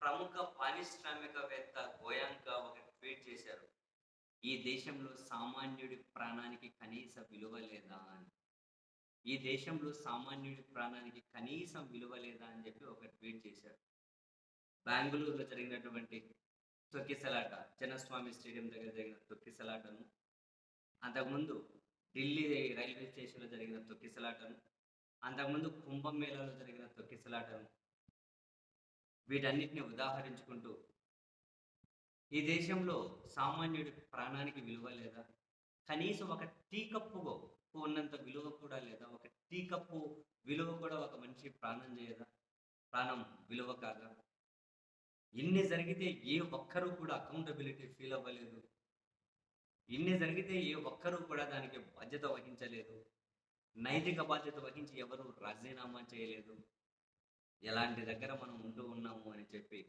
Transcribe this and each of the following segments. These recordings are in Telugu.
ప్రముఖ పారిశ్రామికవేత్త గోయాంక ఒక ట్వీట్ చేశారు. ఈ దేశంలో సామాన్యుడి ప్రాణానికి కనీస విలువ లేదా అని. ఈ దేశంలో సామాన్యుడి ప్రాణానికి కనీసం విలువ లేదా అని చెప్పి ఒక ట్వీట్ చేశారు. బెంగుళూరులో జరిగినటువంటి తొక్కిసలాట, చిన్నస్వామి స్టేడియం దగ్గర జరిగిన తొక్కిసలాటను, అంతకుముందు ఢిల్లీ రైల్వే స్టేషన్‌లో జరిగిన తొక్కిసలాటను, అంతకుముందు కుంభమేళాలో జరిగిన తొక్కిసలాటను, వీటన్నిటిని ఉదాహరించుకుంటూ ఈ దేశంలో సామాన్యుడి ప్రాణానికి విలువ లేదా? కనీసం ఒక టీ కప్పు‌కు ఉన్నంత విలువ కూడా లేదా? ఒక టీ కప్పు విలువ కూడా ఒక మనిషి ప్రాణం చేయదా? ప్రాణం విలువ కాదా? ఇన్ని జరిగితే ఏ ఒక్కరు కూడా అకౌంటబిలిటీ ఫీల్ అవ్వలేదు. ఇన్ని జరిగితే ఏ ఒక్కరు కూడా దానికి బాధ్యత వహించలేదు. నైతిక బాధ్యత వహించి ఎవరు రాజీనామా చేయలేదు. ఎలాంటి దగ్గర మనం ఉంటూ ఉన్నాము అని చెప్పి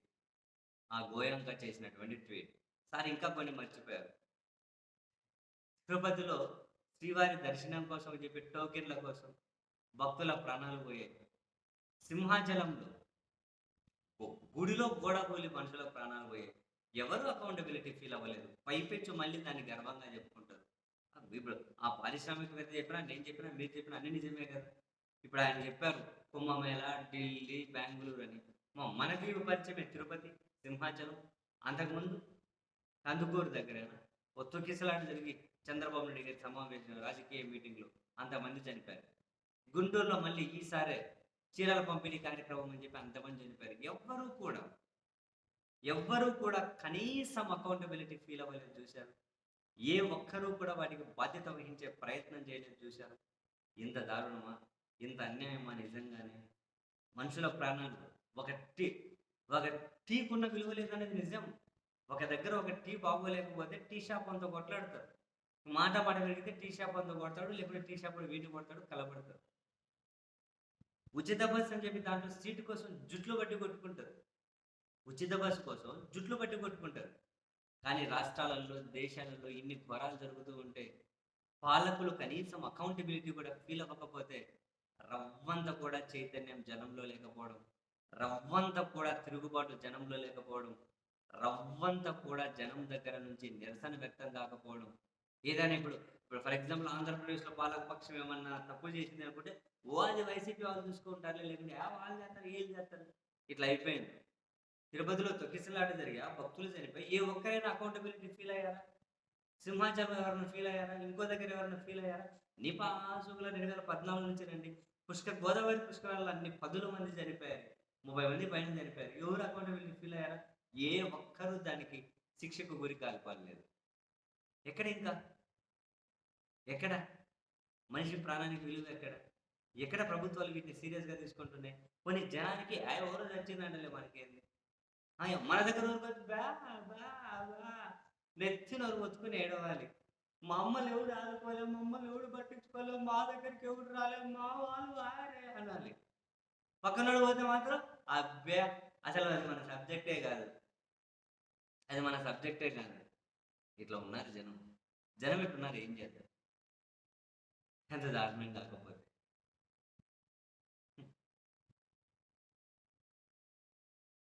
ఆ గోయంక చేసినటువంటి ట్వీట్. సార్ ఇంకా కొన్ని మర్చిపోయారు. తిరుపతిలో శ్రీవారి దర్శనం కోసం అని చెప్పి టోకెన్‌ల కోసం భక్తుల ప్రాణాలు పోయాయి. సింహాచలంలో గు గుడిలో గోడ కూలి మనుషుల ప్రాణాలు పోయాయి. ఎవరు అకౌంటబిలిటీ ఫీల్ అవ్వలేదు. పైపెచ్చు మళ్ళీ దాన్ని గర్వంగా చెప్పుకుంటారు. ఇప్పుడు ఆ పారిశ్రామికవేత్త చెప్పినా, నేను చెప్పినా, మీరు చెప్పినా అన్నీ నిజమే కదా! ఇప్పుడు ఆయన చెప్పారు కుంభమేళ, ఢిల్లీ, బెంగుళూరు అని. మనకి పరిచయమే తిరుపతి, సింహాచలం. అంతకుముందు కందుకూరు దగ్గరేనా ఓ తొక్కిసలాట జరిగి చంద్రబాబు నాయుడు గారి సమావేశం రాజకీయ మీటింగ్‌లో అంతమంది చనిపోయారు. గుంటూరులో మళ్ళీ ఈసారే చీరల పంపిణీ కార్యక్రమం అని చెప్పి అంతమంది చనిపోయారు. ఎవ్వరు కూడా కనీసం అకౌంటబిలిటీ ఫీల్ అవ్వలేదు చూసారు. ఏ ఒక్కరు కూడా వాటికి బాధ్యత వహించే ప్రయత్నం చేయలేదు చూసారు. ఇంత దారుణమా? ఇంత అన్యాయమా నిజంగానే? మనుషుల ప్రాణాలు ఒక టీ ఒక టీకున్న విలువ లేదనేది నిజం. ఒక దగ్గర ఒక టీ బాగోలేకపోతే టీ షాప్ అంతా కొట్లాడతారు. మాట మాట పెరిగితే టీ షాప్ అంతా కొడతాడు. లేకపోతే టీ షాప్‌లో వీడిని కొడతాడు, కలబడతారు. ఉచిత బస్ అని చెప్పి దాంట్లో సీటు కోసం జుట్లు పట్టి కొట్టుకుంటారు. ఉచిత బస్ కోసం జుట్లు పట్టి కొట్టుకుంటారు. కానీ రాష్ట్రాలలో, దేశాలలో ఇన్ని ఘోరాలు జరుగుతూ ఉంటే, పాలకులు కనీసం అకౌంటబిలిటీ కూడా ఫీల్ అవ్వకపోతే, రవ్వంత కూడా చైతన్యం జనంలో లేకపోవడం, రవ్వంత కూడా తిరుగుబాటు జనంలో లేకపోవడం, రవ్వంత కూడా జనం దగ్గర నుంచి నిరసన వ్యక్తం కాకపోవడం. ఏదైనా ఇప్పుడు ఫర్ ఎగ్జాంపుల్ ఆంధ్రప్రదేశ్‌లో పాలకపక్షం ఏమన్నా తప్పు చేసింది అనుకుంటే, అది వైసీపీ వాళ్ళు చూసుకుంటారులే లేకుంటే వాళ్ళు చేస్తారు, ఈళ్ళు చేస్తారు. ఇట్లా అయిపోయింది. తిరుపతిలో తొక్కిసలాట జరిగా, భక్తులు చనిపోయి ఏ ఒక్కరైనా అకౌంటబిలిటీ ఫీల్ అయ్యారా? సింహాచలం ఎవరైనా ఫీల్ అయ్యారా? ఇంకో దగ్గర ఎవరైనా ఫీల్ అయ్యారా? నిపాసుగుల 2014 నుంచి రండి. గోదావరి పుష్కరాల్లో అన్ని పదుల మంది చనిపోయారు. 30 మంది పైన చనిపోయారు. ఎవరు అకౌంటబిలిటీ ఫీల్ అయ్యారా? ఏ ఒక్కరు దానికి శిక్షకు గురి కాలేదు. ఎక్కడ ఇంకా? ఎక్కడ? మనిషి ప్రాణానికి విలువ ఎక్కడ? ఎక్కడ ప్రభుత్వాలు వీటిని సీరియస్‌గా తీసుకుంటున్నాయి? పోనీ జనానికి ఎవరో చచ్చిందంటలే మనకేంది? మన దగ్గర వరకొచ్చి బా నెత్తి నోరు మొత్తుకొని ఏడవాలి. మమ్మల్ని ఎవడు ఆదుకోలే, మమ్మల్ని ఎవడు పట్టించుకోలే, మా దగ్గరికి ఎవడు రాలే, మా వాళ్ళు ఆరే అనాలి. పక్కనోడు పోతే మాత్రం అబ్బే! అసలు అది మన సబ్జెక్టే కాదు. అది మన సబ్జెక్టే కాదు. ఇట్లా ఉన్నారు జనం. జనం ఇట్లున్నారు ఏం చేద్దాం? ఎంత దారుణం కాకపోతే.